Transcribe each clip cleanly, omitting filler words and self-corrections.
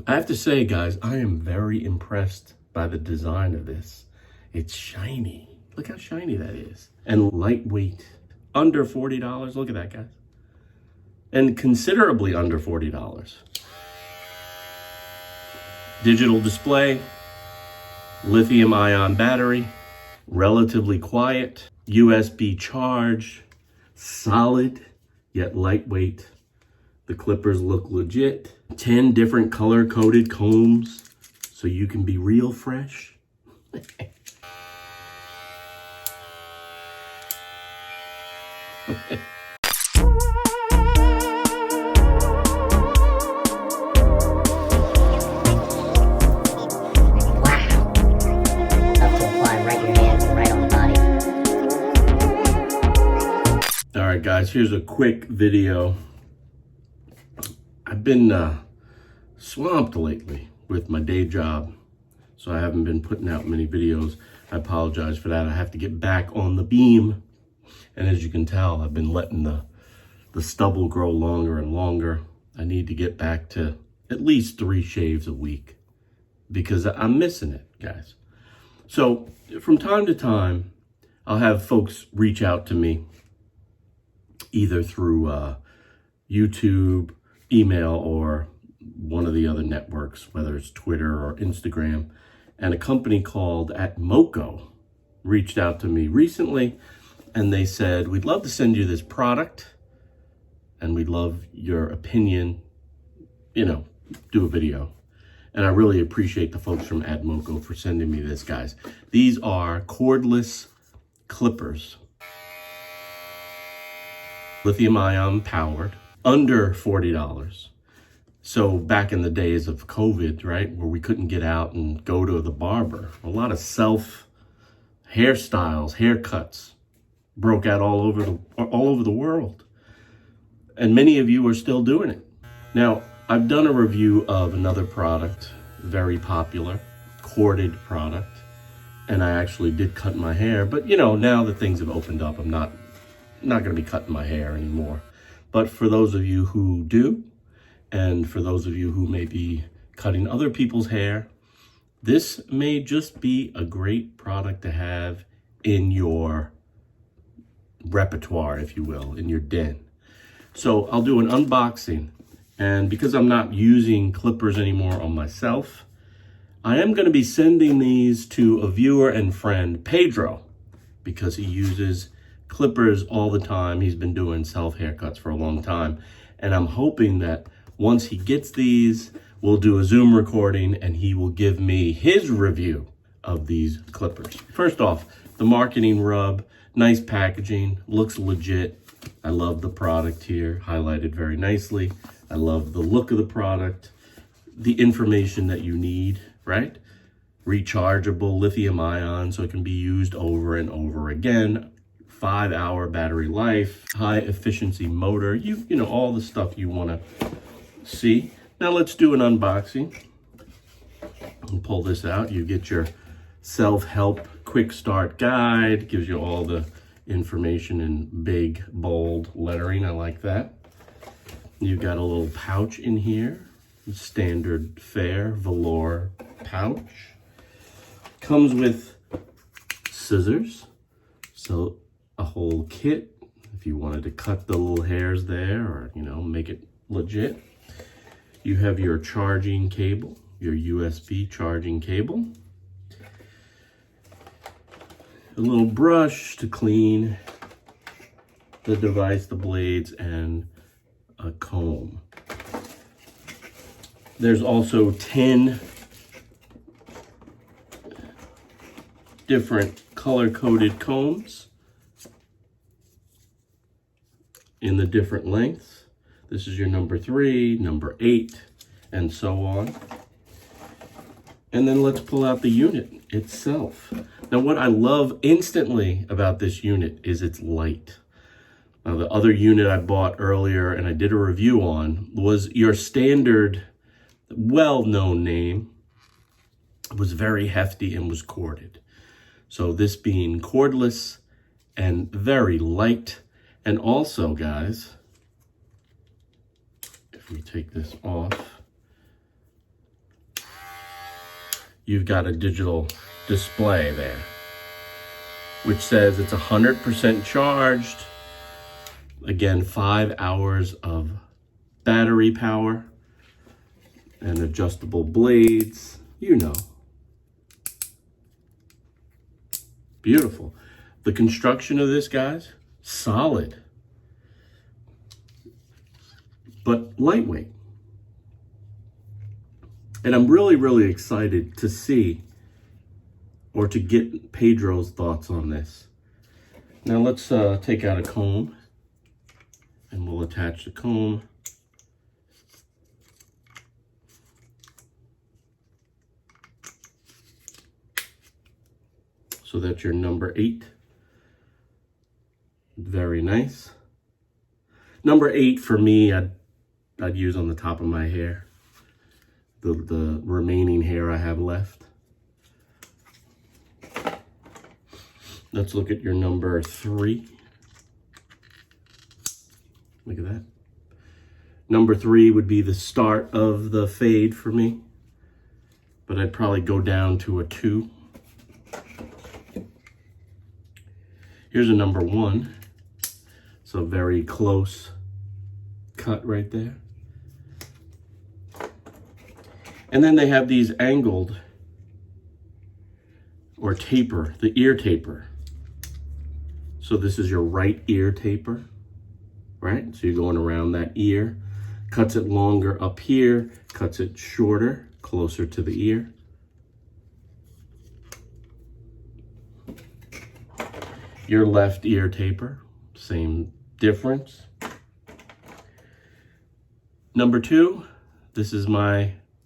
I have to say, guys, I am very impressed by the design of this. It's shiny. Look how shiny that is. And lightweight. Under $40. Look at that, guys. And considerably under $40. Digital display. Lithium-ion battery. Relatively quiet. USB charge. Solid, yet lightweight. The clippers look legit. 10 different color-coded combs, so you can be real fresh. All right, guys, here's a quick video. I've been swamped lately with my day job, so I haven't been putting out many videos. I apologize for that. I have to get back on the beam. And as you can tell, I've been letting the stubble grow longer and longer. I need to get back to at least 3 shaves a week because I'm missing it, guys. So from time to time, I'll have folks reach out to me either through YouTube, email, or one of the other networks, whether it's Twitter or Instagram. And a company called ATMOKO reached out to me recently, and they said, we'd love to send you this product, and we'd love your opinion, you know, do a video. And I really appreciate the folks from ATMOKO for sending me this, guys. These are cordless clippers. Lithium-ion powered, under $40. So back in the days of COVID, right, where we couldn't get out and go to the barber, a lot of self hairstyles, haircuts broke out all over the world. And many of you are still doing it. Now, I've done a review of another product, very popular, corded product, and I actually did cut my hair, but you know, now that things have opened up, I'm not going to be cutting my hair anymore. But for those of you who do, and for those of you who may be cutting other people's hair, this may just be a great product to have in your repertoire, if you will, in your den. So I'll do an unboxing. And because I'm not using clippers anymore on myself, I am going to be sending these to a viewer and friend, Pedro, because he uses clippers all the time. He's been doing self haircuts for a long time. And I'm hoping that once he gets these, we'll do a Zoom recording and he will give me his review of these clippers. First off, the marketing rub, nice packaging, looks legit. I love the product here, highlighted very nicely. I love the look of the product, the information that you need, right? Rechargeable lithium ion, so it can be used over and over again. 5-hour battery life, high efficiency motor, you know, all the stuff you want to see. Now let's do an unboxing. And pull this out. You get your self-help quick start guide. Gives you all the information in big, bold lettering. I like that. You've got a little pouch in here. Standard fare velour pouch. Comes with scissors. So a whole kit if you wanted to cut the little hairs there or, you know, make it legit. You have your charging cable, your USB charging cable. A little brush to clean the device, the blades, and a comb. There's also 10 different color-coded combs in the different lengths. This is your number 3, number 8, and so on. And then let's pull out the unit itself. Now, what I love instantly about this unit is its light. Now, the other unit I bought earlier and I did a review on was your standard, well-known name. It was very hefty and was corded. So this being cordless and very light. And also, guys, if we take this off, you've got a digital display there, which says it's 100% charged. Again, 5 hours of battery power and adjustable blades, you know. Beautiful. The construction of this, guys, solid, but lightweight. And I'm really, really excited to see or to get Pedro's thoughts on this. Now let's take out a comb and we'll attach the comb. So that's your number 8. Very nice. Number 8 for me, I'd use on the top of my hair. The remaining hair I have left. Let's look at your number 3. Look at that. Number 3 would be the start of the fade for me, but I'd probably go down to a 2. Here's a number 1. So very close cut right there. And then they have these angled or taper, the ear taper. So this is your right ear taper, right? So you're going around that ear, cuts it longer up here, cuts it shorter, closer to the ear. Your left ear taper, same difference. Number 2, this is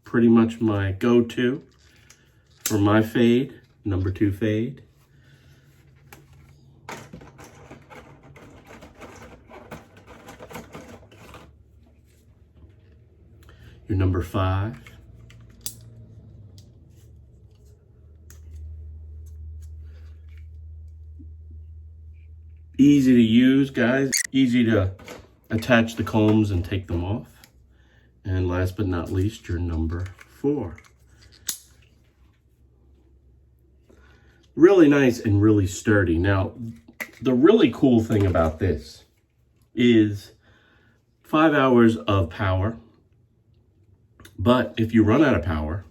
pretty much my go-to for my fade, number 2 fade. Your number 5. Easy to use, guys. Easy to attach the combs and take them off. And last but not least, your number 4. Really nice and really sturdy. Now, the really cool thing about this is 5 hours of power. But if you run out of power,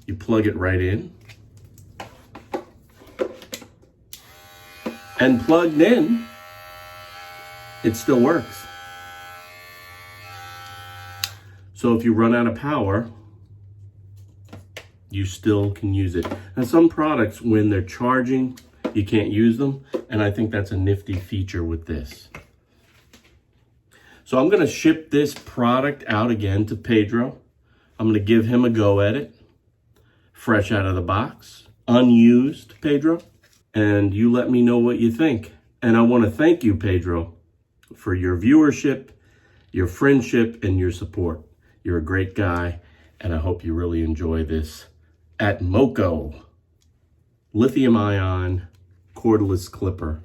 you plug it right in. And plugged in, it still works. So if you run out of power, you still can use it. And some products, when they're charging, you can't use them. And I think that's a nifty feature with this. So I'm gonna ship this product out again to Pedro. I'm gonna give him a go at it. Fresh out of the box, unused, Pedro. And you let me know what you think. And I wanna thank you, Pedro, for your viewership, your friendship, and your support. You're a great guy, and I hope you really enjoy this ATMOKO Lithium-ion Cordless Clipper.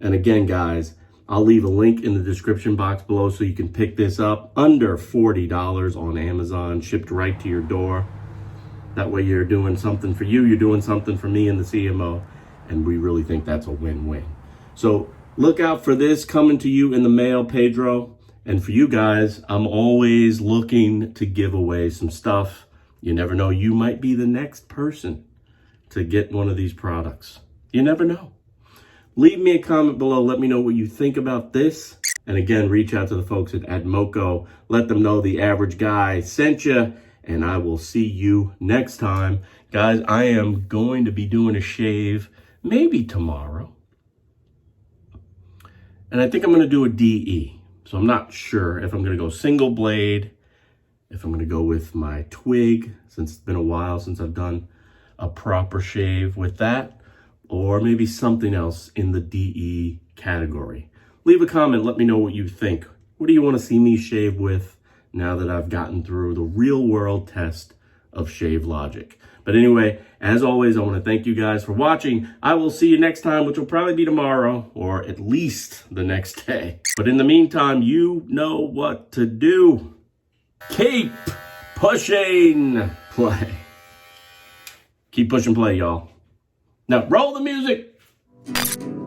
And again, guys, I'll leave a link in the description box below so you can pick this up. Under $40 on Amazon, shipped right to your door. That way you're doing something for you, you're doing something for me and the CMO, and we really think that's a win-win. So look out for this coming to you in the mail, Pedro. And for you guys, I'm always looking to give away some stuff. You never know, you might be the next person to get one of these products. You never know. Leave me a comment below. Let me know what you think about this. And again, reach out to the folks at ATMOKO. Let them know the average guy sent you. And I will see you next time. Guys, I am going to be doing a shave maybe tomorrow. And I think I'm going to do a DE. So I'm not sure if I'm going to go single blade, if I'm going to go with my twig, since it's been a while since I've done a proper shave with that, or maybe something else in the DE category. Leave a comment. Let me know what you think. What do you want to see me shave with now that I've gotten through the real world test of Shave Logic? But anyway, as always, I want to thank you guys for watching. I will see you next time, which will probably be tomorrow or at least the next day. But in the meantime, you know what to do. Keep pushing play. Keep pushing play, y'all. Now roll the music.